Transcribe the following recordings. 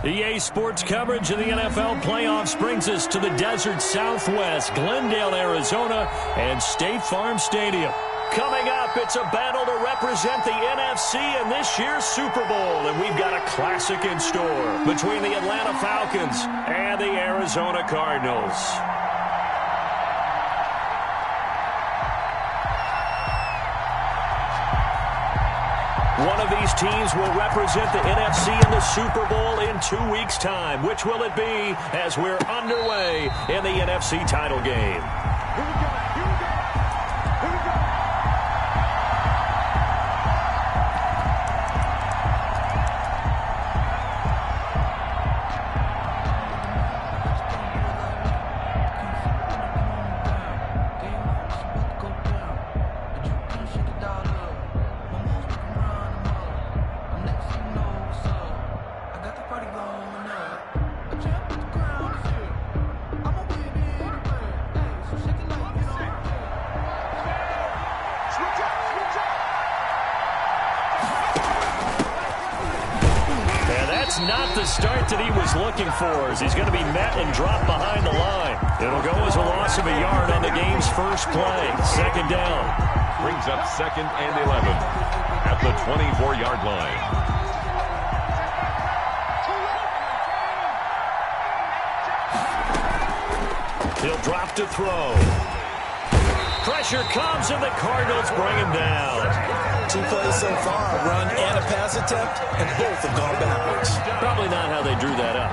EA Sports coverage of the NFL playoffs brings us to the desert Southwest, Glendale, Arizona, and State Farm Stadium. Coming up, it's a battle to represent the NFC in this year's Super Bowl, and we've got a classic in store between the Atlanta Falcons and the Arizona Cardinals. One of these teams will represent the NFC in the Super Bowl in 2 weeks' time. Which will it be as we're underway in the NFC title game? Not the start that he was looking for, as he's going to be met and dropped behind the line. It'll go as a loss of a yard on the game's first play. Second down. Brings up 2nd and 11 at the 24-yard line. He'll drop to throw. Pressure comes, and the Cardinals bring him down. 2 plays so far, a run and a pass attempt, and both have gone backwards. Probably not how they drew that up.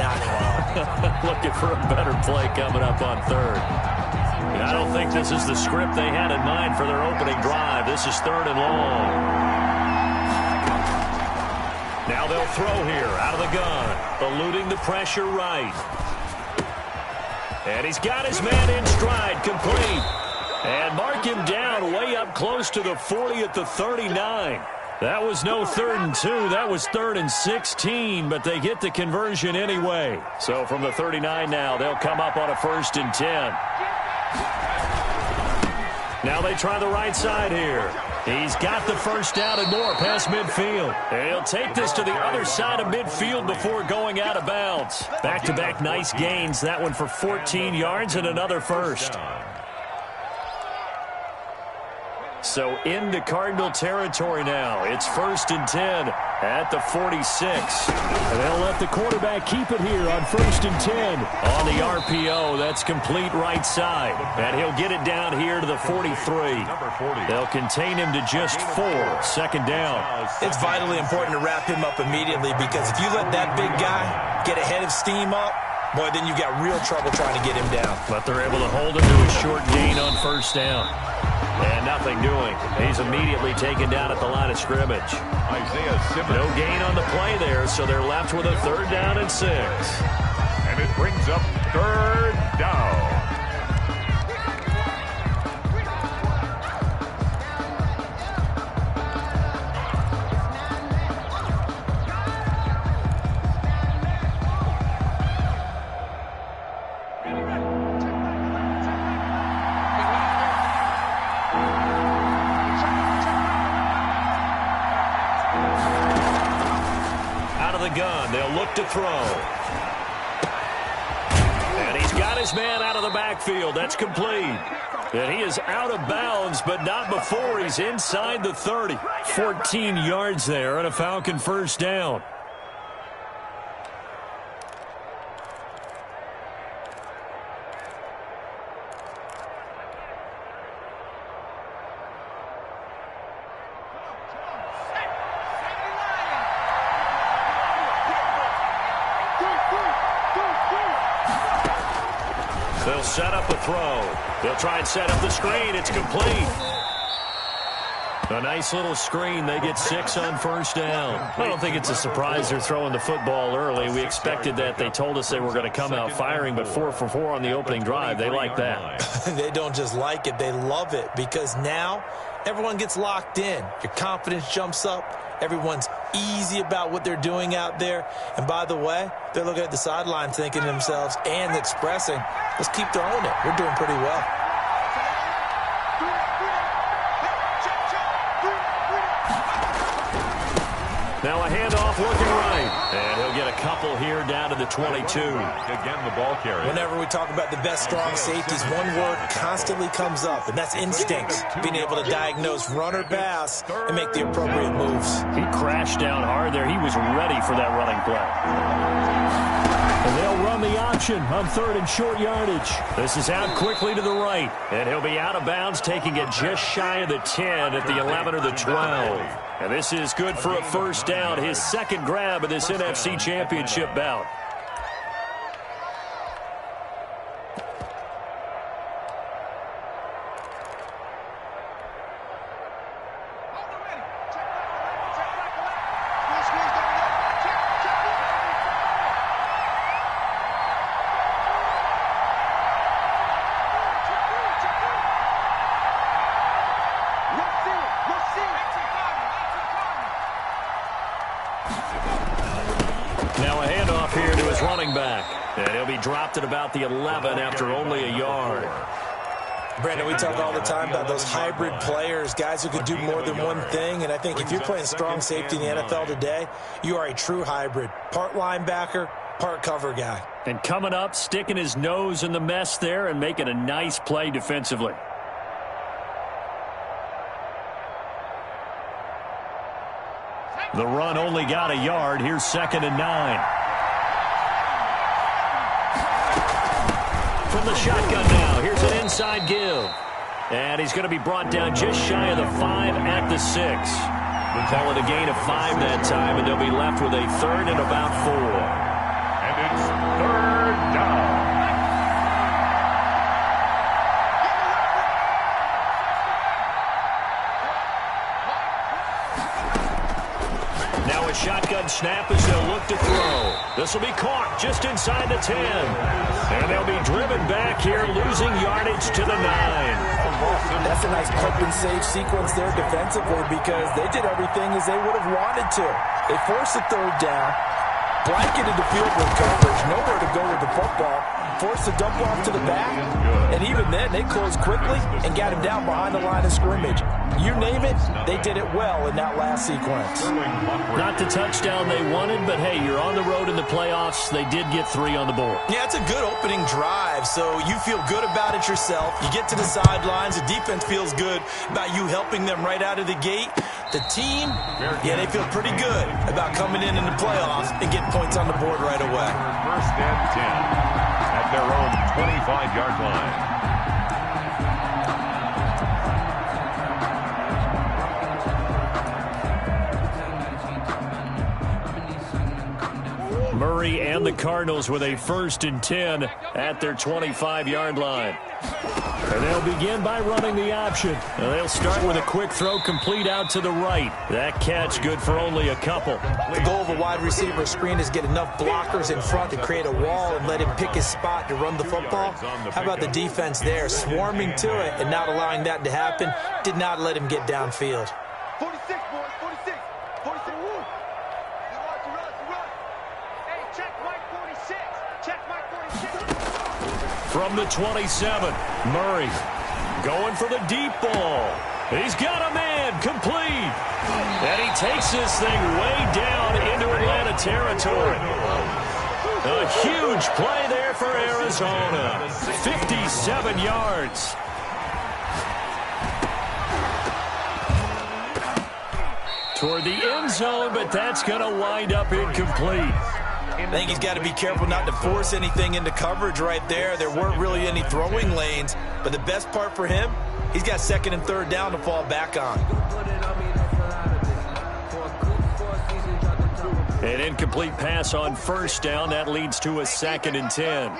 Not at all. Looking for a better play coming up on third. I don't think this is the script they had in mind for their opening drive. This is 3rd and long. Now they'll throw here out of the gun, eluding the pressure right. And he's got his man in stride, complete. And mark him down way up close to the 40 at the 39. That was no 3rd and 2. That was 3rd and 16, but they get the conversion anyway. So from the 39 now, they'll come up on a 1st and 10. Now they try the right side here. He's got the first down and more past midfield. And he'll take this to the other side of midfield before going out of bounds. Back-to-back nice gains. That one for 14 yards and another first. So into Cardinal territory now. It's 1st and 10 at the 46. And they'll let the quarterback keep it here on 1st and 10. On the RPO, that's complete right side. And he'll get it down here to the 43. They'll contain him to just 4. 2nd down. It's vitally important to wrap him up immediately, because if you let that big guy get ahead of steam up, boy, then you've got real trouble trying to get him down. But they're able to hold him to a short gain on 1st down. And nothing doing. He's immediately taken down at the line of scrimmage. Isaiah Simmons. No gain on the play there, so they're left with a 3rd down and 6. And it brings up 3rd down. To throw. And he's got his man out of the backfield. That's complete. And he is out of bounds, but not before he's inside the 30. 14 yards there and a Falcon 1st down. They'll set up a throw. They'll try and set up the screen. It's complete. A nice little screen. They get 6 on 1st down. I don't think it's a surprise they're throwing the football early. We expected that. They told us they were going to come out firing, but 4 for 4 on the opening drive. They like that. They don't just like it. They love it, because now everyone gets locked in. Your confidence jumps up. Everyone's easy about what they're doing out there. And by the way, they're looking at the sideline thinking to themselves and expressing, let's keep throwing it. We're doing pretty well. Now a handoff looking right. And he'll get a couple here down to the 22. Again, the ball carrier. Whenever we talk about the best strong safeties, one word constantly comes up, and that's instinct. Being able to diagnose run or pass and make the appropriate moves. He crashed down hard there. He was ready for that running play. And they'll run the option on 3rd and short yardage. This is out quickly to the right. And he'll be out of bounds, taking it just shy of the 10 at the 11 or the 12. And this is good for a first down. His second grab of this NFC Championship bout. Now a handoff here to his running back. And he'll be dropped at about the 11 after only a yard. Brandon, we talk all the time about those hybrid players, guys who could do more than one thing. And I think if you're playing strong safety in the NFL today, you are a true hybrid. Part linebacker, part cover guy. And coming up, sticking his nose in the mess there and making a nice play defensively. The run only got a yard. Here's 2nd and 9. From the shotgun now, here's an inside give. And he's going to be brought down just shy of the 5 at the 6. We'll call it a gain of 5 that time, and they'll be left with a 3rd and about 4. And it's 3rd down. Shotgun snap as they'll look to throw. This will be caught just inside the 10. And they'll be driven back here, losing yardage to the 9. That's a nice pump and save sequence there defensively because they did everything as they would have wanted to. They forced the 3rd down, blanketed the field with coverage, nowhere to go with the football, forced the dump off to the back, and even then they closed quickly and got him down behind the line of scrimmage. You name it, they did it well in that last sequence. Not the touchdown they wanted, but hey, you're on the road in the playoffs. They did get 3 on the board. Yeah, it's a good opening drive, so you feel good about it yourself. You get to the sidelines, the defense feels good about you helping them right out of the gate. The team, yeah, they feel pretty good about coming in the playoffs and getting points on the board right away. 1st and 10 at their own 25-yard line. Murray and the Cardinals with a 1st and 10 at their 25-yard line. And they'll begin by running the option. And they'll start with a quick throw complete out to the right. That catch good for only a couple. The goal of a wide receiver screen is get enough blockers in front to create a wall and let him pick his spot to run the football. How about the defense there, swarming to it and not allowing that to happen? Did not let him get downfield. 46, boys, 46. 46. Hey, check Mike 46. Check Mike 46. From the 27, Murray going for the deep ball. He's got a man, complete. And he takes this thing way down into Atlanta territory. A huge play there for Arizona. 57 yards. Toward the end zone, but that's going to wind up incomplete. I think he's got to be careful not to force anything into coverage right there. There weren't really any throwing lanes, but the best part for him, he's got 2nd and 3rd down to fall back on. An incomplete pass on 1st down. That leads to a 2nd and 10.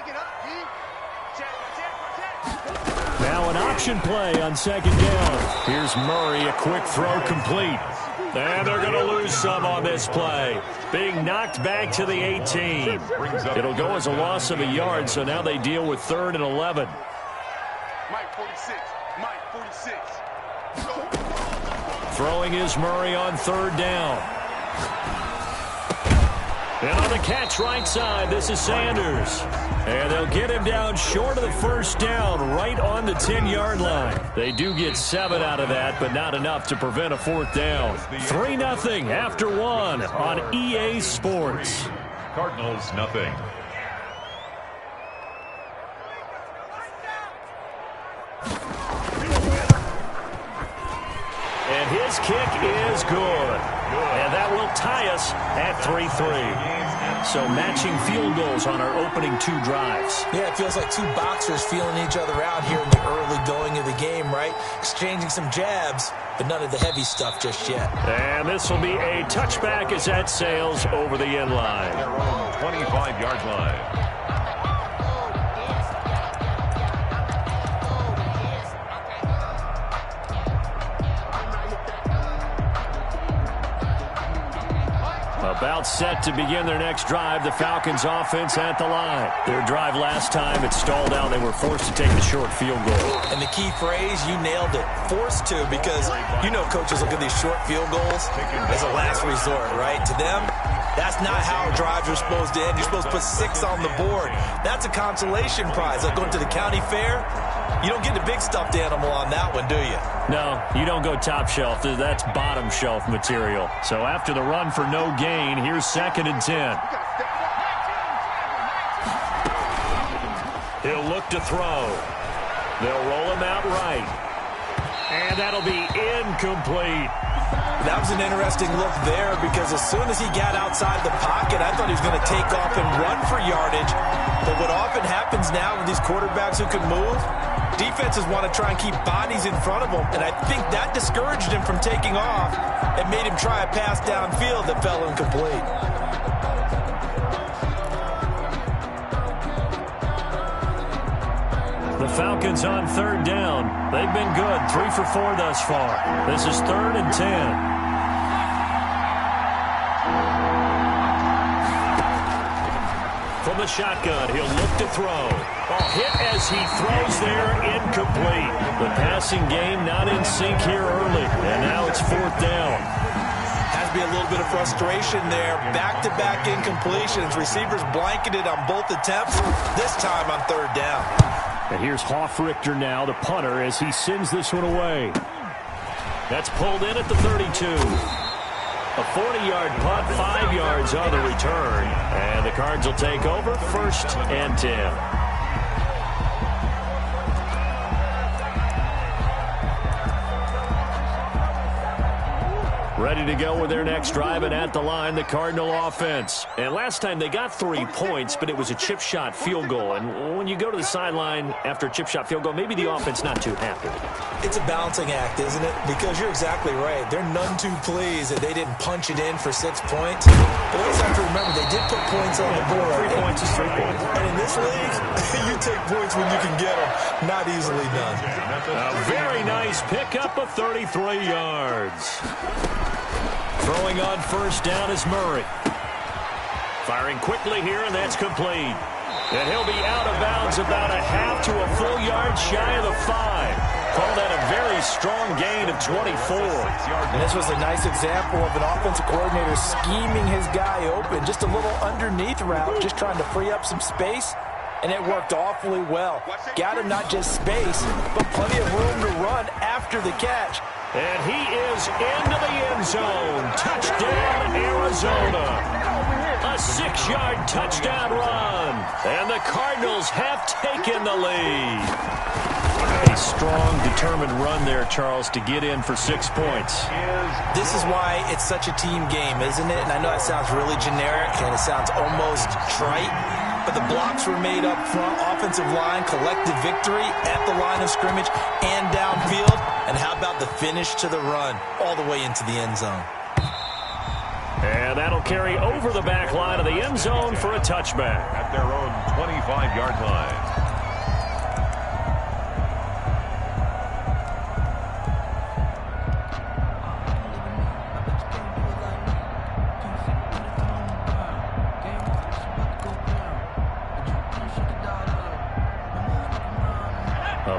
Now an option play on 2nd down. Here's Murray, a quick throw complete. And they're going to lose some on this play. Being knocked back to the 18. It'll go as a loss of a yard, so now they deal with 3rd and 11. Mike 46. Mike 46. Throwing is Murray on 3rd down. And on the catch right side, this is Sanders. And they'll get him down short of the first down, right on the 10-yard line. They do get 7 out of that, but not enough to prevent a fourth down. 3-0 after 1 on EA Sports. Cardinals, nothing. And his kick is good. And that will tie us at 3-3. So matching field goals on our opening 2 drives. Yeah, it feels like 2 boxers feeling each other out here in the early going of the game, right? Exchanging some jabs, but none of the heavy stuff just yet. And this will be a touchback as that sails over the end line. Their own 25-yard line. About set to begin their next drive, the Falcons offense at the line. Their drive last time, it stalled out. They were forced to take the short field goal. And the key phrase, you nailed it, forced to, because you know coaches look at these short field goals as a last resort, right? To them, that's not how drives are supposed to end. You're supposed to put 6 on the board. That's a consolation prize. Like going to the county fair, you don't get the big stuffed animal on that one, do you? No, you don't go top shelf. That's bottom shelf material. So after the run for no gain, here's 2nd and 10. He'll look to throw. They'll roll him out right. And that'll be incomplete. That was an interesting look there because as soon as he got outside the pocket, I thought he was going to take off and run for yardage. But what often happens now with these quarterbacks who can move, defenses want to try and keep bodies in front of them. And I think that discouraged him from taking off and made him try a pass downfield that fell incomplete. The Falcons on 3rd down. They've been good, 3 for 4 thus far. This is 3rd and 10. From the shotgun, he'll look to throw. Hit as he throws there, incomplete. The passing game not in sync here early, and now it's 4th down. Has to be a little bit of frustration there. Back-to-back incompletions. Receivers blanketed on both attempts, this time on 3rd down. And here's Hoffrichter now, the punter, as he sends this one away. That's pulled in at the 32. A 40-yard punt, 5 yards on the return. And the Cards will take over, 1st and 10. Ready to go with their next drive, and at the line, the Cardinal offense. And last time they got 3 points, but it was a chip shot field goal. And when you go to the sideline after a chip shot field goal, maybe the offense not too happy. It's a balancing act, isn't it? Because you're exactly right. They're none too pleased that they didn't punch it in for 6 points. But always have to remember, they did put points on the board. 3 points is 3 points. And in this league, you take points when you can get them. Not easily done. A very nice pickup of 33 yards. Throwing on 1st down is Murray. Firing quickly here, and that's complete. And he'll be out of bounds about a half to a full yard shy of the 5. Call that a very strong gain of 24. And this was a nice example of an offensive coordinator scheming his guy open. Just a little underneath route, just trying to free up some space. And it worked awfully well. Got him not just space, but plenty of room to run after the catch. And he is into the end zone. Touchdown, Arizona. A 6-yard touchdown run. And the Cardinals have taken the lead. A strong, determined run there, Charles, to get in for 6 points. This is why it's such a team game, isn't it? And I know that sounds really generic, and it sounds almost trite. But the blocks were made up front, offensive line, collective victory at the line of scrimmage and downfield. And how about the finish to the run all the way into the end zone? And that'll carry over the back line of the end zone for a touchback. At their own 25-yard line.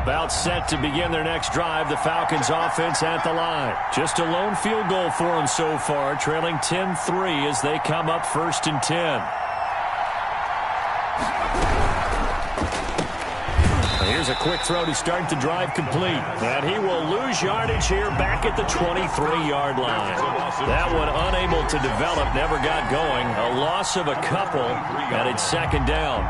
About timeout set to begin their next drive. The Falcons offense at the line. Just a lone field goal for them so far, trailing 10-3 as they come up 1st and 10. Here's a quick throw to start the drive complete. And he will lose yardage here back at the 23-yard line. That one unable to develop, never got going. A loss of a couple, and it's 2nd down.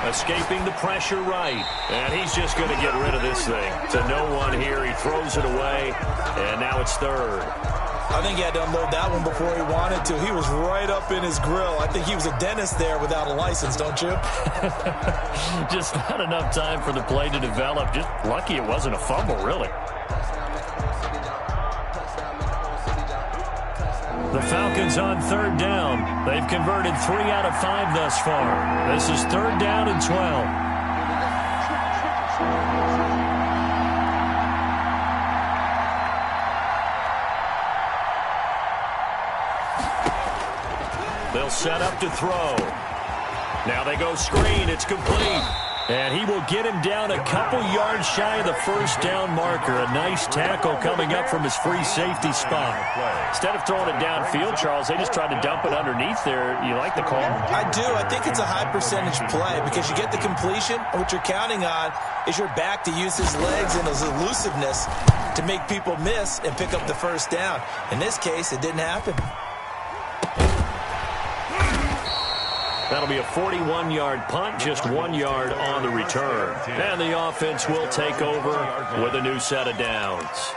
Escaping the pressure right. And he's just going to get rid of this thing. To no one here. He throws it away. And now it's 3rd. I think he had to unload that one before he wanted to. He was right up in his grill. I think he was a dentist there without a license, don't you? Just not enough time for the play to develop. Just lucky it wasn't a fumble, really. The Falcons on 3rd down. They've converted 3 out of 5 thus far. This is 3rd down and 12. They'll set up to throw. Now they go screen. It's complete. And he will get him down a couple yards shy of the 1st down marker. A nice tackle coming up from his free safety spot. Instead of throwing it downfield, Charles, they just tried to dump it underneath there. You like the call? I do. I think it's a high percentage play because you get the completion. What you're counting on is your back to use his legs and his elusiveness to make people miss and pick up the 1st down. In this case, it didn't happen. That'll be a 41-yard punt, just 1 yard on the return. And the offense will take over with a new set of downs.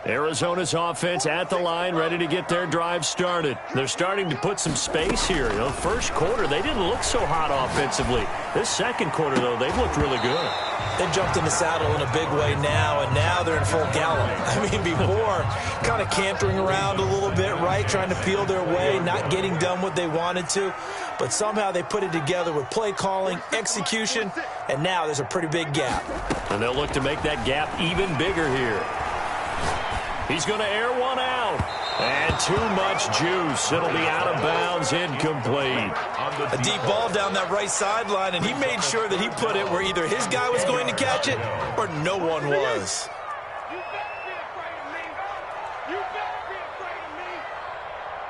Arizona's offense at the line, ready to get their drive started. They're starting to put some space here. You know, first quarter, they didn't look so hot offensively. This 2nd quarter, though, they've looked really good. They've jumped in the saddle in a big way now, and now they're in full gallop. I mean, before, kind of cantering around a little bit, right, trying to peel their way, not getting done what they wanted to. But somehow they put it together with play calling, execution, and now there's a pretty big gap. And they'll look to make that gap even bigger here. He's going to air one out. And too much juice. It'll be out of bounds, incomplete. A deep ball down that right sideline, and he made sure that he put it where either his guy was going to catch it or no one was. You better be afraid of me. You better be afraid of me.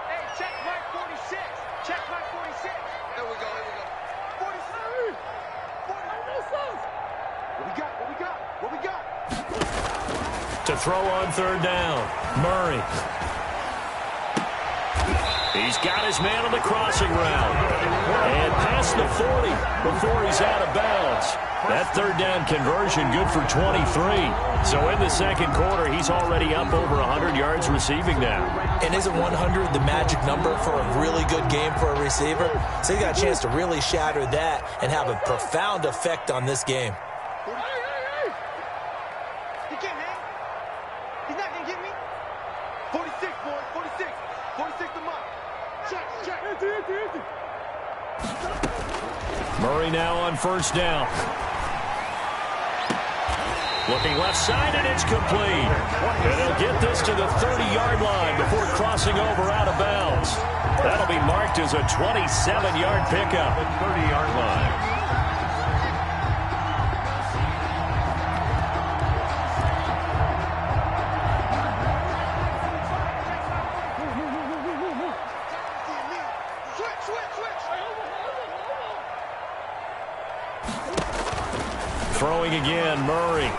Hey, check Mike 46. Check Mike 46. There we go, here we go. 46. 46. What we got? What we got? What we got? To throw on 3rd down, Murray. He's got his man on the crossing route. And past the 40 before he's out of bounds. That 3rd down conversion good for 23. So in the 2nd quarter, he's already up over 100 yards receiving now. And isn't 100 the magic number for a really good game for a receiver? So he got a chance to really shatter that and have a profound effect on this game. He can't hang. He's not going to get me. 46, boys. 46. 46 to Mike. Check. Empty. Murray now on 1st down. Looking left side, and it's complete. And he'll get this to the 30-yard line before crossing over out of bounds. That'll be marked as a 27-yard pickup. 30-yard line. Throwing again, Murray.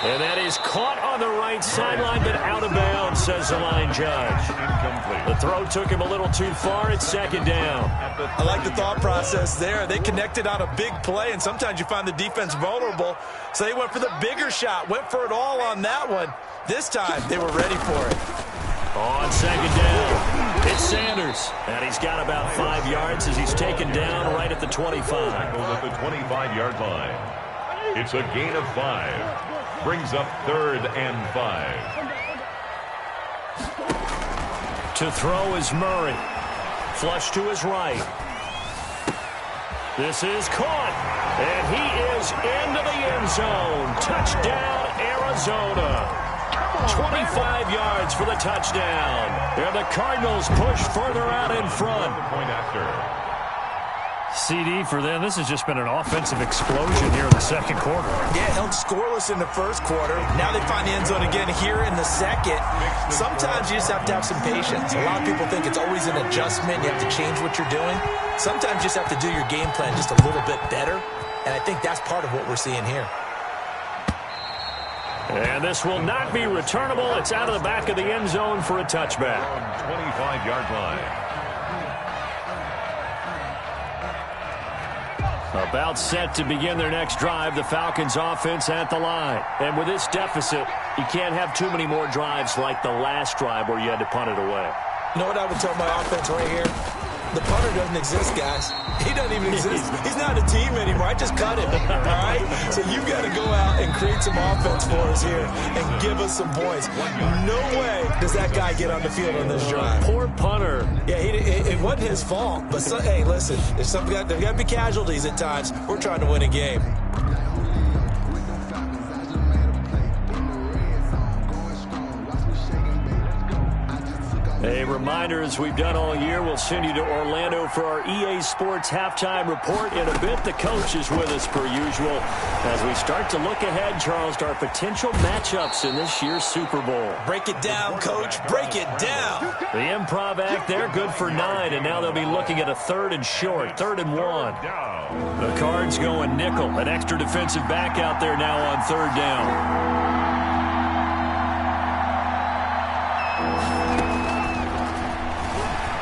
And that is caught on the right sideline, but out of bounds, says the line judge. Incomplete. The throw took him a little too far. It's second down. I like the thought process there. They connected on a big play, and sometimes you find the defense vulnerable. So they went for the bigger shot, went for it all on that one. This time, they were ready for it. On second down, it's Sanders. And he's got about 5 yards as he's taken down right at the 25. Tackled at the 25-yard line. It's a gain of 5. Brings up 3rd and 5. To throw is Murray. Flush to his right. This is caught. And he is into the end zone. Touchdown, Arizona. 25 yards for the touchdown. And the Cardinals push further out in front. Point after. CD for them. This has just been an offensive explosion here in the second quarter. Yeah, held scoreless in the first quarter. Now they find the end zone again here in the second. Sometimes you just have to have some patience. A lot of people think it's always an adjustment. You have to change what you're doing. Sometimes you just have to do your game plan just a little bit better. And I think that's part of what we're seeing here. And this will not be returnable. It's out of the back of the end zone for a touchback. 25-yard line. About set to begin their next drive, the Falcons offense at the line. And with this deficit, you can't have too many more drives like the last drive where you had to punt it away. You know what I would tell my offense right here? The punter doesn't exist, guys. He doesn't even exist. He's not a team anymore. I just cut him, all right? So you've got to go out and create some offense for us here and give us some points. No way does that guy get on the field on this drive. Poor punter. Yeah, it wasn't his fault. But, hey, listen, there's got to be casualties at times. We're trying to win a game. A reminder, as we've done all year, we'll send you to Orlando for our EA Sports halftime report. In a bit, the coach is with us per usual as we start to look ahead, Charles, to our potential matchups in this year's Super Bowl. Break it down, Coach. Break it down. The improv act, they're good for 9, and now they'll be looking at a 3rd and short, 3rd and 1. The Cards going nickel, an extra defensive back out there now on 3rd down.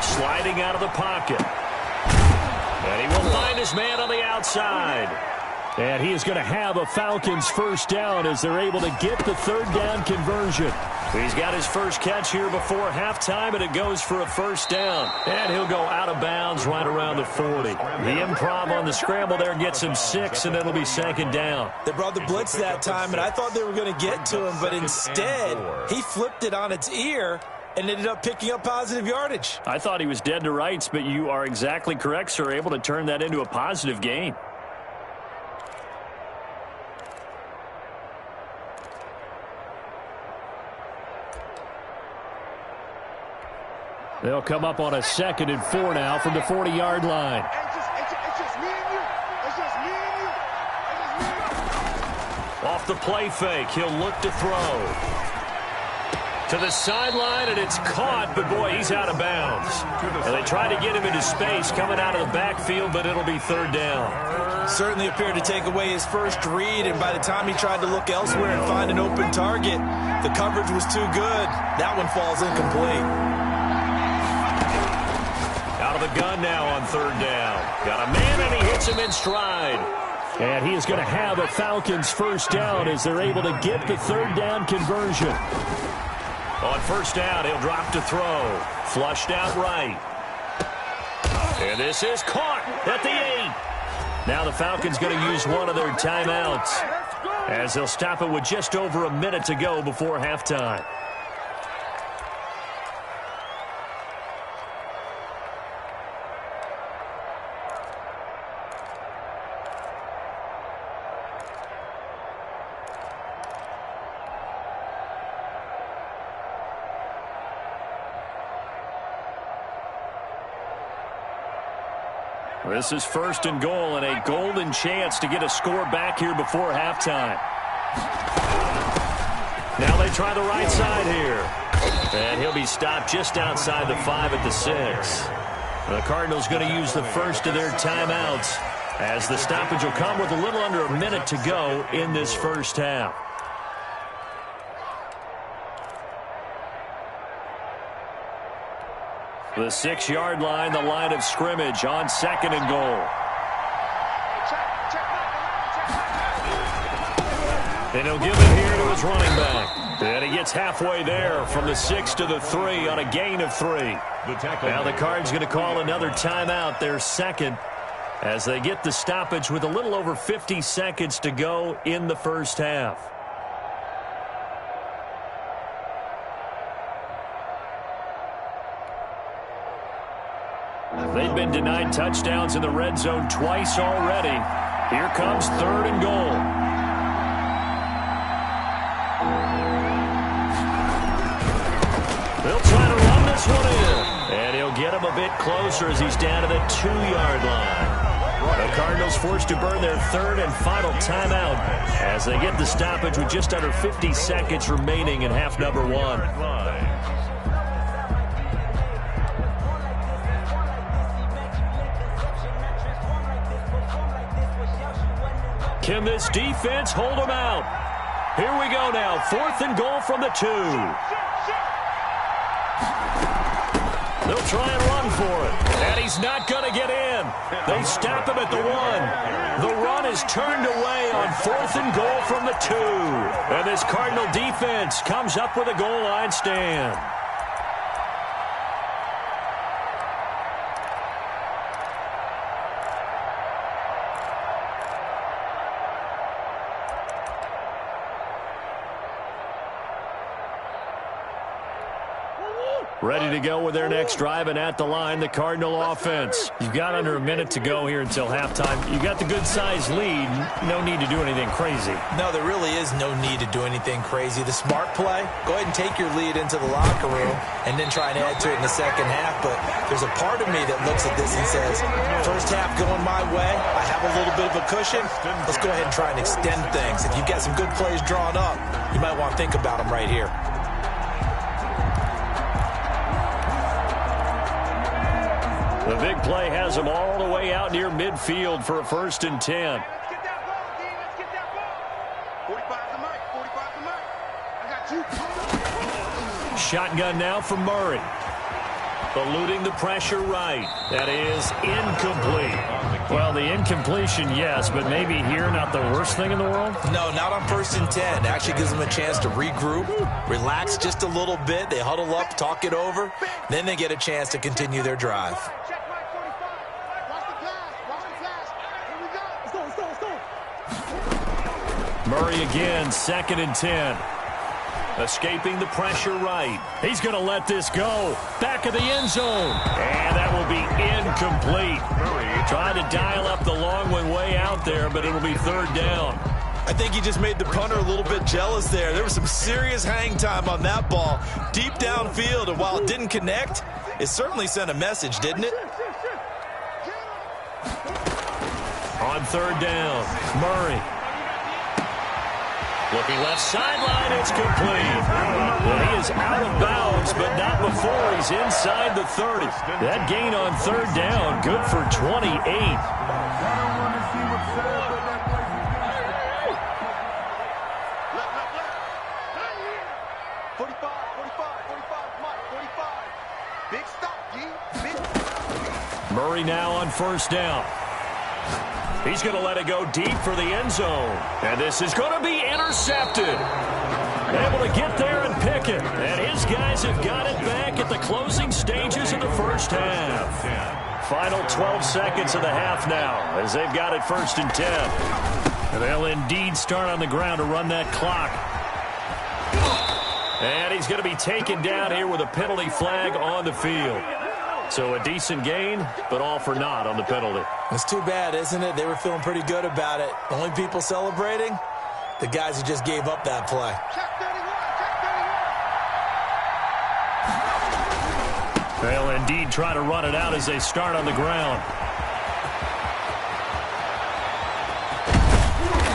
Sliding out of the pocket. And he will find his man on the outside. And he is going to have a Falcons first down as they're able to get the 3rd down conversion. He's got his first catch here before halftime, and it goes for a first down. And he'll go out of bounds right around the 40. The improv on the scramble there gets him 6, and it'll be 2nd down. They brought the blitz that time, and I thought they were going to get to him, but instead he flipped it on its ear and ended up picking up positive yardage. I thought he was dead to rights, but you are exactly correct, sir, able to turn that into a positive gain. They'll come up on a 2nd and 4 now from the 40-yard line. It's just me and you. It's just me and you. It's just me and you. Off the play fake, he'll look to throw. To the sideline, and it's caught, but boy, he's out of bounds. And they try to get him into space coming out of the backfield, but it'll be 3rd down. Certainly appeared to take away his first read, and by the time he tried to look elsewhere and find an open target, the coverage was too good. That one falls incomplete. Out of the gun now on 3rd down. Got a man, and he hits him in stride. And he is going to have a Falcons first down as they're able to get the 3rd down conversion. On 1st down, he'll drop to throw. Flushed out right. And this is caught at the 8. Now the Falcons going to use one of their timeouts as they'll stop it with just over a minute to go before halftime. This is 1st and goal and a golden chance to get a score back here before halftime. Now they try the right side here. And he'll be stopped just outside the 5 at the 6. The Cardinals going to use the first of their timeouts as the stoppage will come with a little under a minute to go in this first half. The 6-yard line, the line of scrimmage on 2nd and goal. And he'll give it here to his running back. And he gets halfway there from the 6 to the 3 on a gain of 3. Now the Cards going to call another timeout, their second, as they get the stoppage with a little over 50 seconds to go in the first half. They've been denied touchdowns in the red zone twice already. Here comes 3rd and goal. They'll try to run this one in. And he'll get him a bit closer as he's down to the 2-yard line. The Cardinals forced to burn their 3rd and final timeout as they get the stoppage with just under 50 seconds remaining in half number 1. Can this defense hold them out? Here we go now. 4th and goal from the 2. They'll try and run for it. And he's not going to get in. They stop him at the 1. The run is turned away on 4th and goal from the 2. And this Cardinal defense comes up with a goal line stand. Ready to go with their next drive, and at the line, the Cardinal offense. You've got under a minute to go here until halftime. You've got the good-sized lead. No need to do anything crazy. No, there really is no need to do anything crazy. The smart play, go ahead and take your lead into the locker room and then try and add to it in the second half. But there's a part of me that looks at this and says, first half going my way, I have a little bit of a cushion. Let's go ahead and try and extend things. If you've got some good plays drawn up, you might want to think about them right here. The big play has him all the way out near midfield for a 1st and 10. Let's get that ball, D. Let's get that ball. 45 to Mike. 45 to Mike. I got you. Shotgun now from Murray. Eluding the pressure right. That is incomplete. Well, the incompletion, yes, but maybe here not the worst thing in the world? No, not on 1st and 10. Actually gives them a chance to regroup, relax just a little bit. They huddle up, talk it over. Then they get a chance to continue their drive. Check Mike 45. Watch the pass. Watch the pass. Here we go. Let's go. Murray again, 2nd and 10. Escaping the pressure right. He's going to let this go. Back of the end zone. And that will be incomplete. Trying to dial up the long one way out there, but it'll be 3rd down. I think he just made the punter a little bit jealous there. There was some serious hang time on that ball. Deep downfield, and while it didn't connect, it certainly sent a message, didn't it? On 3rd down, Murray. Looking left sideline, it's complete. Well, he is out of bounds, but not before he's inside the 30. That gain on 3rd down, good for 28. Murray now on 1st down. He's going to let it go deep for the end zone. And this is going to be intercepted. Able to get there and pick it. And his guys have got it back at the closing stages of the first half. Final 12 seconds of the half now as they've got it 1st and 10. And they'll indeed start on the ground to run that clock. And he's going to be taken down here with a penalty flag on the field. So a decent gain, but all for naught on the penalty. It's too bad, isn't it? They were feeling pretty good about it. Only people celebrating, the guys who just gave up that play. They'll indeed try to run it out as they start on the ground.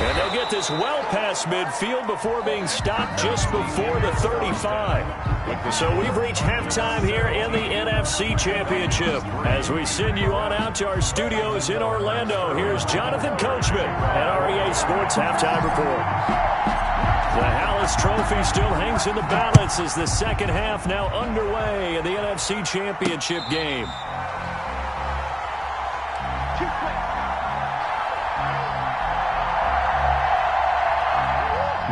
And they'll get this well past midfield before being stopped just before the 35. So we've reached halftime here in the NFC Championship. As we send you on out to our studios in Orlando, here's Jonathan Coachman at REA Sports Halftime Report. The Hallis Trophy still hangs in the balance as the second half now underway in the NFC Championship game.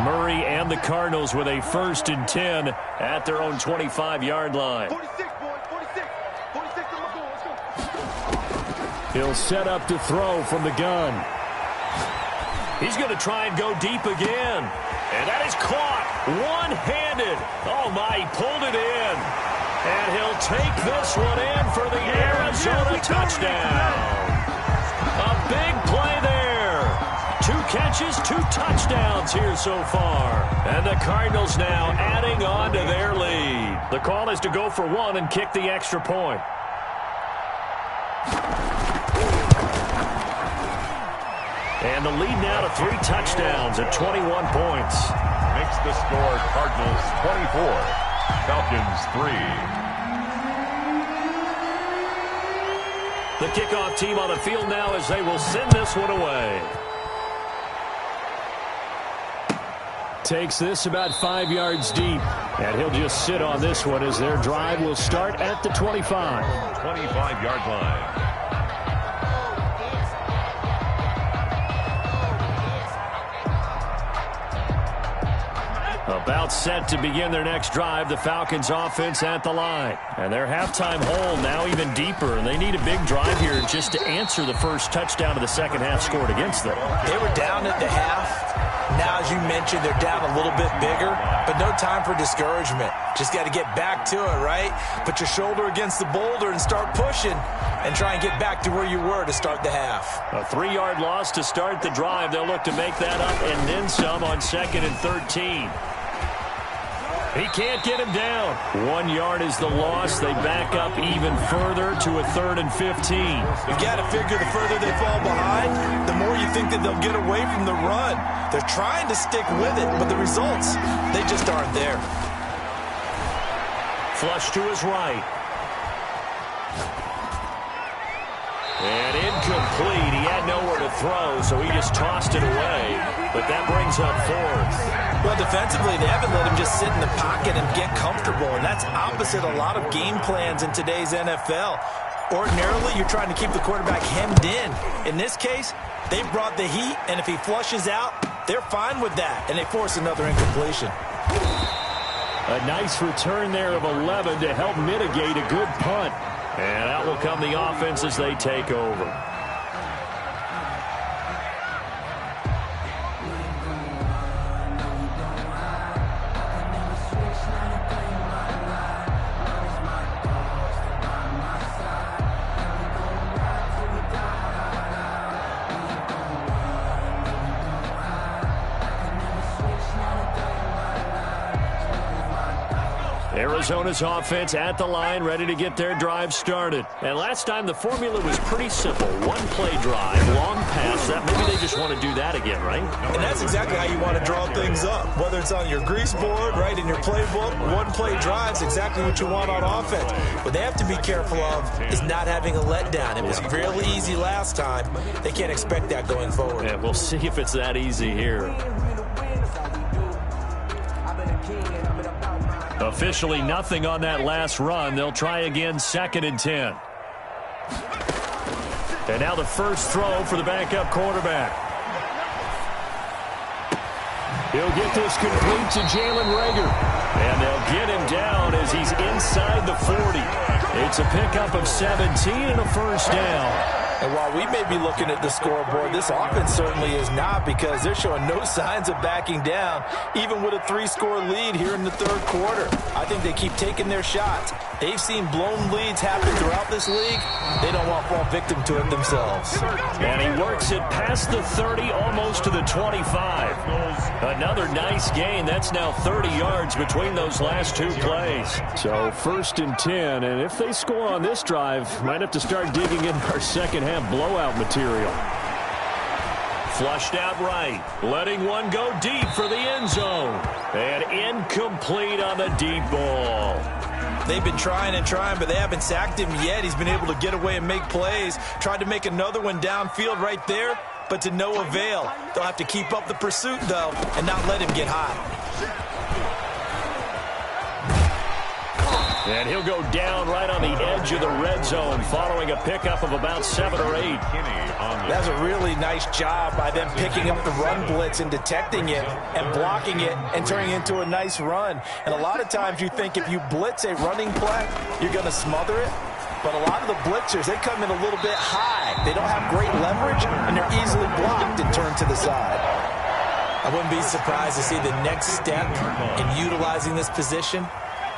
Murray and the Cardinals with a 1st and 10 at their own 25-yard line. 46, boys, 46. 46 on the goal. Let's go. He'll set up to throw from the gun. He's going to try and go deep again. And that is caught one-handed. Oh, my, he pulled it in. And he'll take this one in for the Arizona touchdown. A big play there. 2 catches, 2 touchdowns here so far. And the Cardinals now adding on to their lead. The call is to go for 1 and kick the extra point. And the lead now to 3 touchdowns at 21 points. Makes the score Cardinals 24, Falcons 3. The kickoff team on the field now as they will send this one away. Takes this about 5 yards deep. And he'll just sit on this one as their drive will start at the 25. 25-yard line. About set to begin their next drive, the Falcons offense at the line. And their halftime hole now even deeper, and they need a big drive here just to answer the first touchdown of the second half scored against them. They were down at the half. Now, as you mentioned, they're down a little bit bigger, but no time for discouragement. Just got to get back to it, right? Put your shoulder against the boulder and start pushing and try and get back to where you were to start the half. A 3-yard loss to start the drive. They'll look to make that up and then some on 2nd and 13. He can't get him down. 1 yard is the loss. They back up even further to a 3rd and 15. You've got to figure the further they fall behind, the more you think that they'll get away from the run. They're trying to stick with it, but the results, they just aren't there. Flush to his right. And incomplete. He had nowhere to throw, so he just tossed it away. But that brings up 4th. Well, defensively, they haven't let him just sit in the pocket and get comfortable, and that's opposite a lot of game plans in today's NFL. Ordinarily, you're trying to keep the quarterback hemmed in. In this case, they brought the heat, and if he flushes out, they're fine with that, and they force another incompletion. A nice return there of 11 to help mitigate a good punt. And out will come the offense as they take over. Arizona's offense at the line, ready to get their drive started. And last time the formula was pretty simple. 1-play drive, long pass. Maybe they just want to do that again, right? And that's exactly how you want to draw things up. Whether it's on your grease board, right, in your playbook, 1-play drive's exactly what you want on offense. What they have to be careful of is not having a letdown. It was really easy last time. They can't expect that going forward. Yeah, we'll see if it's that easy here. Officially nothing on that last run. They'll try again, 2nd and 10. And now the first throw for the backup quarterback. He'll get this complete to Jalen Reagor. And they'll get him down as he's inside the 40. It's a pickup of 17 and a first down. And while we may be looking at the scoreboard, this offense certainly is not, because they're showing no signs of backing down, even with a 3-score lead here in the 3rd quarter. I think they keep taking their shots. They've seen blown leads happen throughout this league. They don't want to fall victim to it themselves. And he works it past the 30, almost to the 25. Another nice gain. That's now 30 yards between those last 2 plays. So 1st and 10, and if they score on this drive, might have to start digging in our second half blowout material. Flushed out right, letting one go deep for the end zone. And incomplete on the deep ball. They've been trying and trying, but they haven't sacked him yet. He's been able to get away and make plays. Tried to make another one downfield right there. but to no avail. They'll have to keep up the pursuit, though, and not let him get hot. And he'll go down right on the edge of the red zone following a pickup of about 7 or 8. That's a really nice job by them picking up the run blitz and detecting it and blocking it and turning it into a nice run. And a lot of times you think if you blitz a running play, you're going to smother it. But a lot of the blitzers, they come in a little bit high. They don't have great leverage, and they're easily blocked and turned to the side. I wouldn't be surprised to see the next step in utilizing this position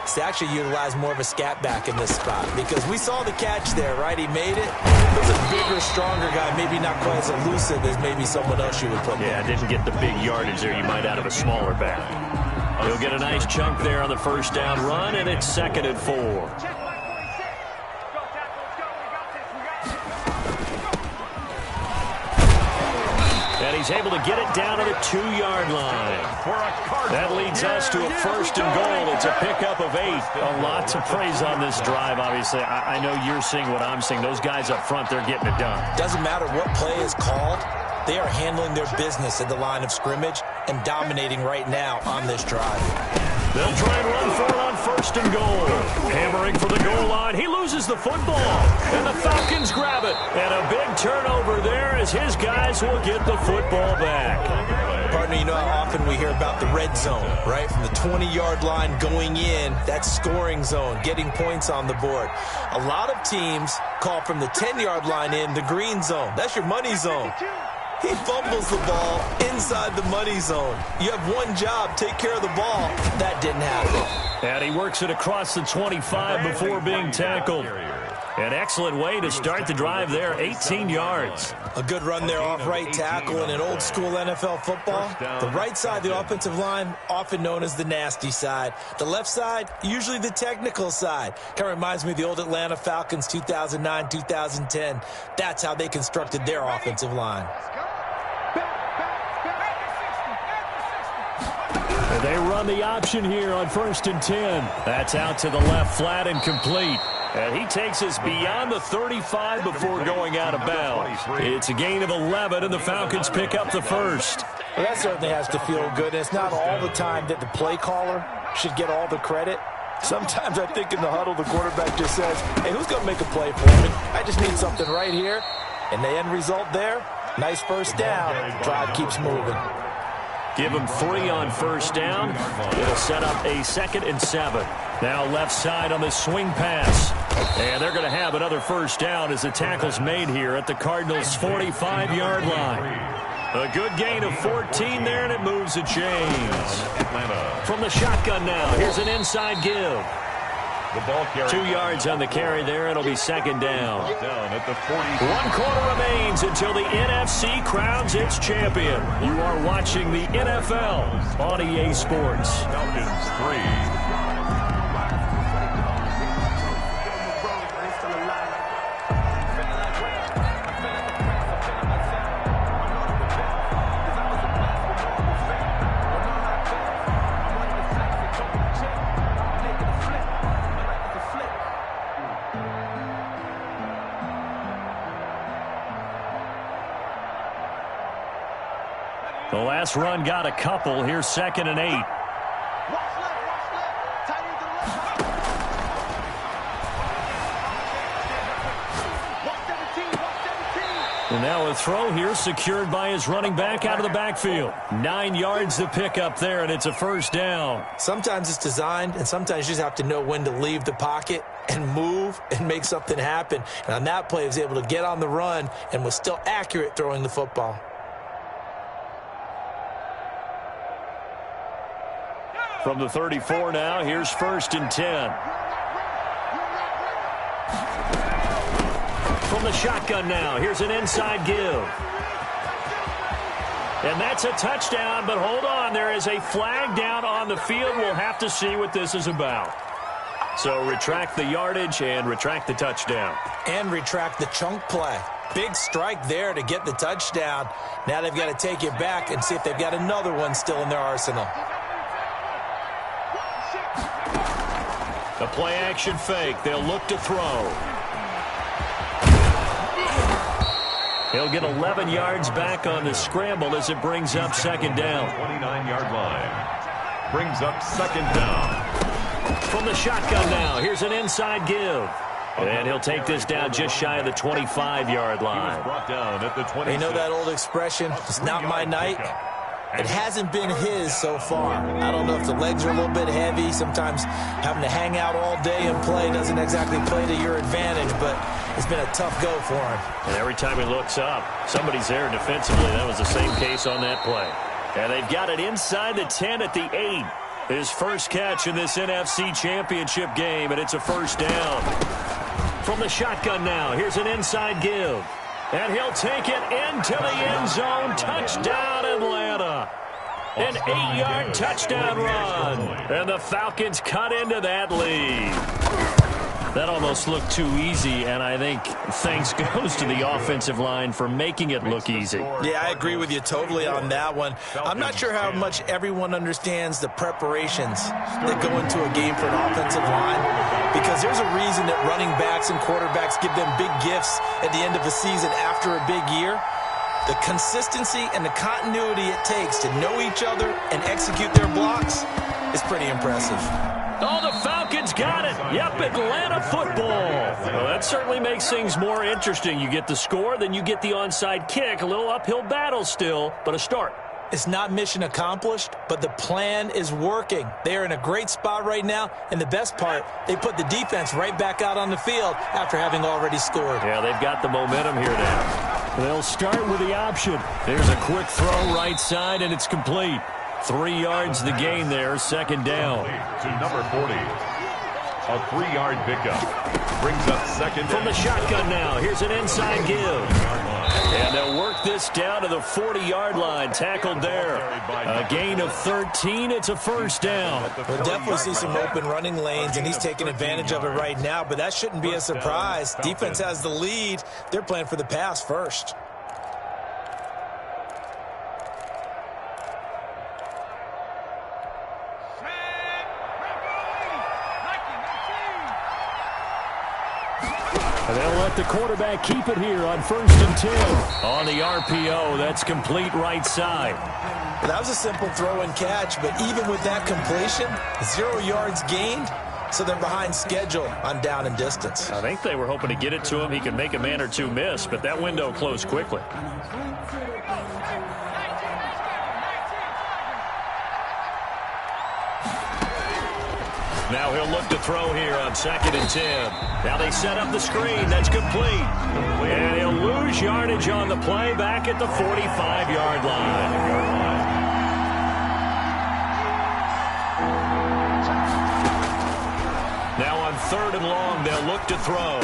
is to actually utilize more of a scat back in this spot, because we saw the catch there, right? He made it. It was a bigger, stronger guy, maybe not quite as elusive as maybe someone else you would put there. Yeah, didn't get the big yardage there you might out of a smaller back. He'll get a nice chunk there on the first down run, and it's 2nd and 4. And he's able to get it down to the 2-yard line. That leads us to a 1st and goal. It's a pickup of 8. A lot to praise on this drive, obviously. I know you're seeing what I'm seeing. Those guys up front, they're getting it done. Doesn't matter what play is called. They are handling their business at the line of scrimmage and dominating right now on this drive. They'll try and run for it on 1st and goal. Hammering for the goal line. He loses the football. And the Falcons grab it. And a big turnover there as his guys will get the football back. Partner, you know how often we hear about the red zone, right? From the 20-yard line going in, that's scoring zone, getting points on the board. A lot of teams call from the 10-yard line in the green zone. That's your money zone. He fumbles the ball inside the money zone. You have one job, take care of the ball. That didn't happen. And he works it across the 25 before being tackled. An excellent way to start the drive there, 18 yards. A good run there off right tackle in an old school NFL football. The right side of the offensive line, often known as the nasty side. The left side, usually the technical side. Kind of reminds me of the old Atlanta Falcons 2009, 2010. That's how they constructed their offensive line. They run the option here on 1st and 10. That's out to the left, flat and complete. And he takes us beyond the 35 before going out of bounds. It's a gain of 11, and the Falcons pick up the 1st. Well, that certainly has to feel good. And it's not all the time that the play caller should get all the credit. Sometimes I think in the huddle, the quarterback just says, hey, who's going to make a play for me? I just need something right here. And the end result there, nice first down. Drive keeps moving. Give him 3 on 1st down. It'll set up a 2nd and 7. Now left side on the swing pass. And they're going to have another 1st down as the tackle's made here at the Cardinals' 45-yard line. A good gain of 14 there, and it moves the chains. From the shotgun now, here's an inside give. The ball carry. 2 yards on the carry there. It'll be 2nd down. Down at the 40. 1 quarter remains until the NFC crowns its champion. You are watching the NFL on EA Sports. Falcons 3. The last run got a couple. Here's 2nd and 8. And now a throw here secured by his running back out of the backfield. 9 yards to pick up there, and it's a 1st down. Sometimes it's designed, and sometimes you just have to know when to leave the pocket and move and make something happen. And on that play, he was able to get on the run and was still accurate throwing the football. From the 34 now, here's 1st and 10. From the shotgun now, here's an inside give. And that's a touchdown, but hold on, there is a flag down on the field. We'll have to see what this is about. So retract the yardage and retract the touchdown. And retract the chunk play. Big strike there to get the touchdown. Now they've got to take it back and see if they've got another one still in their arsenal. The play-action fake. They'll look to throw. He'll get 11 yards back on the scramble as it brings up second down. 29-yard line. Brings up second down. From the shotgun now, here's an inside give. And he'll take this down just shy of the 25-yard line. Brought down at the 26. You know that old expression, it's not my night? It hasn't been his so far. I don't know if the legs are a little bit heavy. Sometimes having to hang out all day and play doesn't exactly play to your advantage, but it's been a tough go for him. And every time he looks up, somebody's there defensively. That was the same case on that play. And they've got it inside the 10 at the 8. His first catch in this NFC Championship game, and it's a first down. From the shotgun now, here's an inside give. And he'll take it into the end zone. Touchdown, Atlanta. An 8-yard touchdown run. And the Falcons cut into that lead. That almost looked too easy, and I think thanks goes to the offensive line for making it look easy. Yeah, I agree with you totally on that one. I'm not sure how much everyone understands the preparations that go into a game for an offensive line, because there's a reason that running backs and quarterbacks give them big gifts at the end of the season after a big year. The consistency and the continuity it takes to know each other and execute their blocks is pretty impressive. Oh, the Falcons got it. Yep, Atlanta football. Well, that certainly makes things more interesting. You get the score, then you get the onside kick. A little uphill battle still, but a start. It's not mission accomplished, but the plan is working. They're in a great spot right now, and the best part, they put the defense right back out on the field after having already scored. Yeah, they've got the momentum here now. They'll start with the option. There's a quick throw right side, and it's complete. 3 yards the gain there, second down. To number 40. A 3-yard pickup. Brings up second. From the shotgun now, here's an inside give. And they'll work this down to the 40-yard line. Tackled there. A gain of 13. It's a first down. We'll definitely see some open running lanes, and he's taking advantage of it right now, but that shouldn't be a surprise. Defense has the lead. They're playing for the pass first. And they'll let the quarterback keep it here on 1st and 10. On the RPO, that's complete right side. Well, that was a simple throw and catch, but even with that completion, 0 yards gained, so they're behind schedule on down and distance. I think they were hoping to get it to him. He could make a man or two miss, but that window closed quickly. Now he'll look to throw here on 2nd and 10. Now they set up the screen. That's complete. And he'll lose yardage on the play back at the 45-yard line. Now on 3rd and long, they'll look to throw.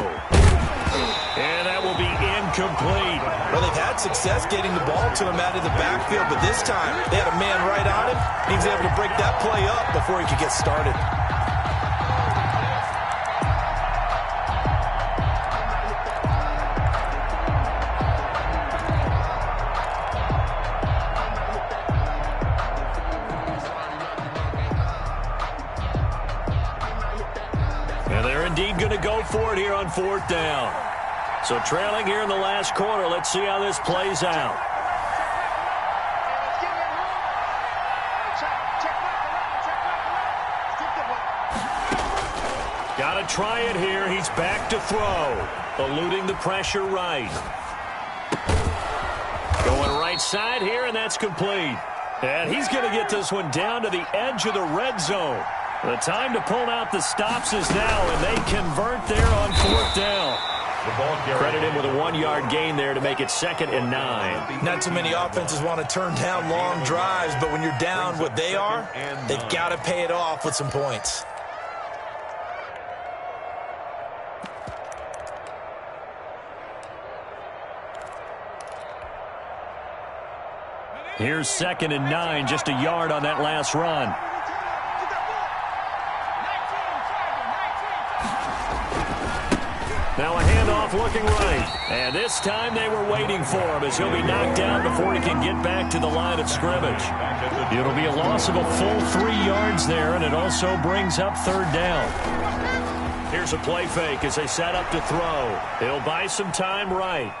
And that will be incomplete. Well, they've had success getting the ball to him out of the backfield, but this time they had a man right on him. He was able to break that play up before he could get started. Indeed going to go for it here on 4th down. So trailing here in the last quarter. Let's see how this plays out. Got to try it here. He's back to throw. Eluding the pressure right. Going right side here, and that's complete. And he's going to get this one down to the edge of the red zone. The time to pull out the stops is now, and they convert there on 4th down. Credit him with a 1-yard gain there to make it 2nd and 9. Not too many offenses want to turn down long drives, but when you're down what they are, they've got to pay it off with some points. Here's 2nd and 9, just a yard on that last run. Now a handoff looking right. And this time they were waiting for him as he'll be knocked down before he can get back to the line of scrimmage. It'll be a loss of a full 3 yards there, and it also brings up 3rd down. Here's a play fake as they set up to throw. He'll buy some time right.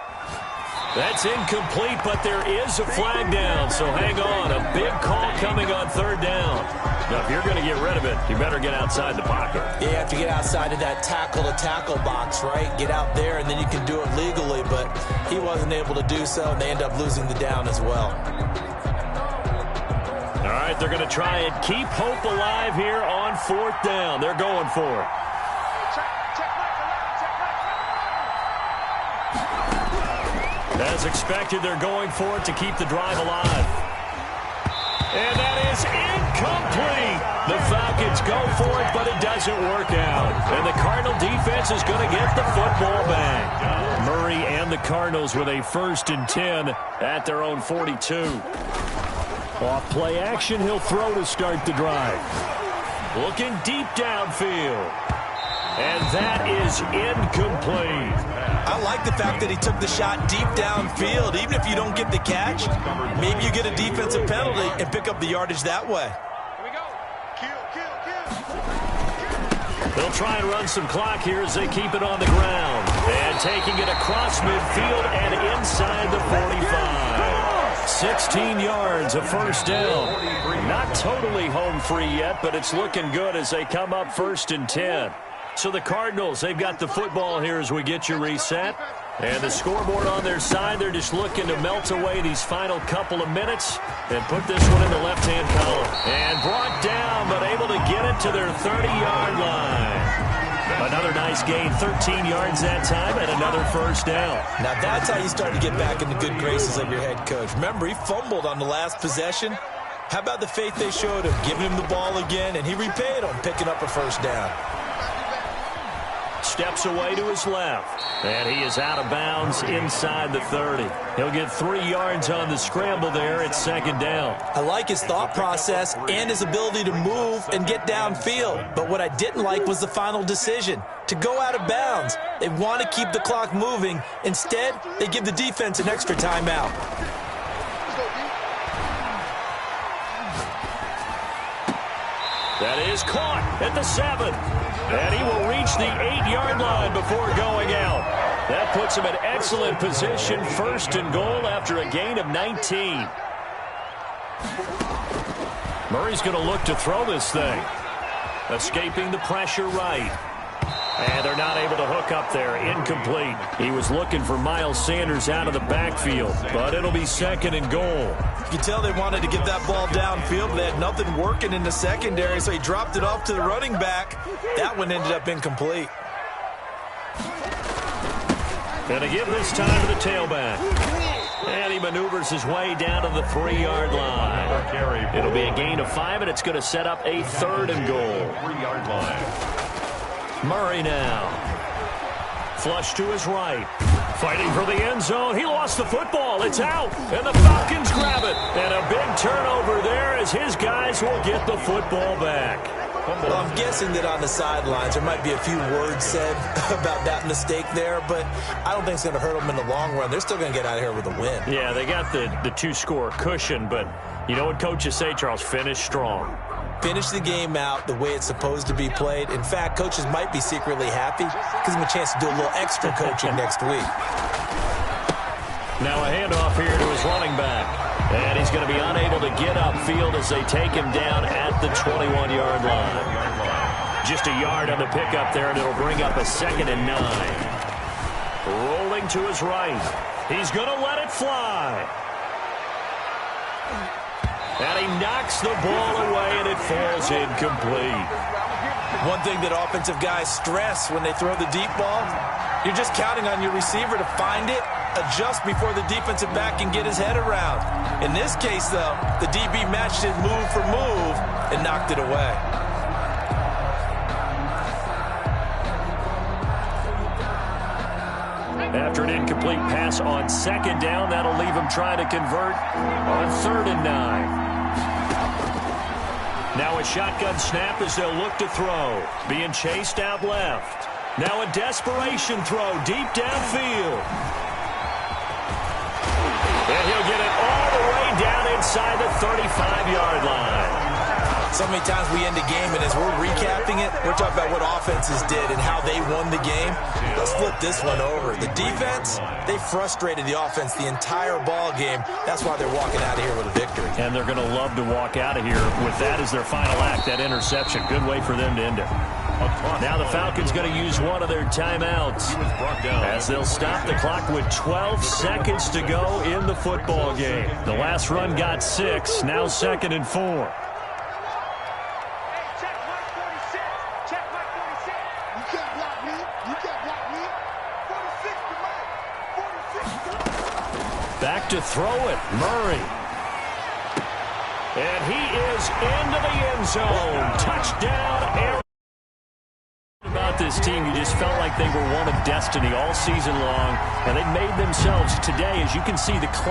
That's incomplete, but there is a flag down, so hang on. A big call coming on third down. Now, if you're going to get rid of it, you better get outside the pocket. Yeah, you have to get outside of that tackle-to-tackle box, right? Get out there, and then you can do it legally, but he wasn't able to do so, and they end up losing the down as well. All right, they're going to try and keep hope alive here on fourth down. They're going for it. As expected, they're going for it to keep the drive alive. And that is incomplete. The Falcons go for it, but it doesn't work out. And the Cardinal defense is going to get the football back. Murray and the Cardinals with a 1st and 10 at their own 42. Off play action, he'll throw to start the drive. Looking deep downfield. And that is incomplete. I like the fact that he took the shot deep downfield. Even if you don't get the catch, maybe you get a defensive penalty and pick up the yardage that way. Here we go. They'll try and run some clock here as they keep it on the ground. And taking it across midfield and inside the 45. 16 yards, a 1st down. Not totally home free yet, but it's looking good as they come up 1st and 10. So the Cardinals, they've got the football here as we get you reset. And the scoreboard on their side, they're just looking to melt away these final couple of minutes and put this one in the left-hand column. And brought down, but able to get it to their 30-yard line. Another nice gain, 13 yards that time, and another 1st down. Now that's how you start to get back in the good graces of your head coach. Remember, he fumbled on the last possession. How about the faith they showed him, giving him the ball again, and he repaid him, picking up a 1st down. Steps away to his left. And he is out of bounds inside the 30. He'll get 3 yards on the scramble there at 2nd down. I like his thought process and his ability to move and get downfield. But what I didn't like was the final decision, to go out of bounds. They want to keep the clock moving. Instead, they give the defense an extra timeout. That is caught at the 7. And he will reach the 8-yard line before going out. That puts him in excellent position, 1st and goal after a gain of 19. Murray's going to look to throw this thing. Escaping the pressure right. And they're not able to hook up there. Incomplete. He was looking for Miles Sanders out of the backfield, but it'll be 2nd and goal. You can tell they wanted to get that ball downfield, but they had nothing working in the secondary, so he dropped it off to the running back. That one ended up incomplete. Gonna give this time to the tailback. And he maneuvers his way down to the 3-yard line. It'll be a gain of 5, and it's going to set up a 3rd and goal. 3-yard line. Murray now. Flush to his right. Fighting for the end zone. He lost the football. It's out. And the Falcons grab it. And a big turnover there as his guys will get the football back. Well, I'm guessing that on the sidelines there might be a few words said about that mistake there, but I don't think it's going to hurt them in the long run. They're still going to get out of here with a win. Yeah, they got the 2-score cushion, but you know what coaches say, Charles? Finish strong. Finish the game out the way it's supposed to be played. In fact, coaches might be secretly happy. Gives them a chance to do a little extra coaching next week. Now a handoff here to his running back. And he's going to be unable to get upfield as they take him down at the 21-yard line. Just a yard on the pickup there, and it'll bring up a 2nd and 9. Rolling to his right. He's going to let it fly. And he knocks the ball away, and it falls incomplete. One thing that offensive guys stress when they throw the deep ball, you're just counting on your receiver to find it, adjust before the defensive back can get his head around. In this case, though, the DB matched it move for move and knocked it away. After an incomplete pass on 2nd down, that'll leave him trying to convert on 3rd and 9. Now a shotgun snap as they'll look to throw. Being chased out left. Now a desperation throw deep downfield. And he'll get it all the way down inside the 35-yard line. So many times we end a game, and as we're recapping it. We're talking about what offenses did and how they won the game. Let's flip this one over. The defense, they frustrated the offense the entire ball game. That's why they're walking out of here with a victory. And they're going to love to walk out of here with that as their final act, that interception. Good way for them to end it. Now the Falcons going to use one of their timeouts as they'll stop the clock with 12 seconds to go in the football game. The last run got 6, now 2nd and 4. Check mark 46. Check mark 46. You can't block me. You can't block me. 46 to Mike. 46 to Back to throw it, Murray. And he is into the end zone. Touchdown, Arizona. About this team, you just felt like they were one of destiny all season long, and they made themselves today, as you can see, the class.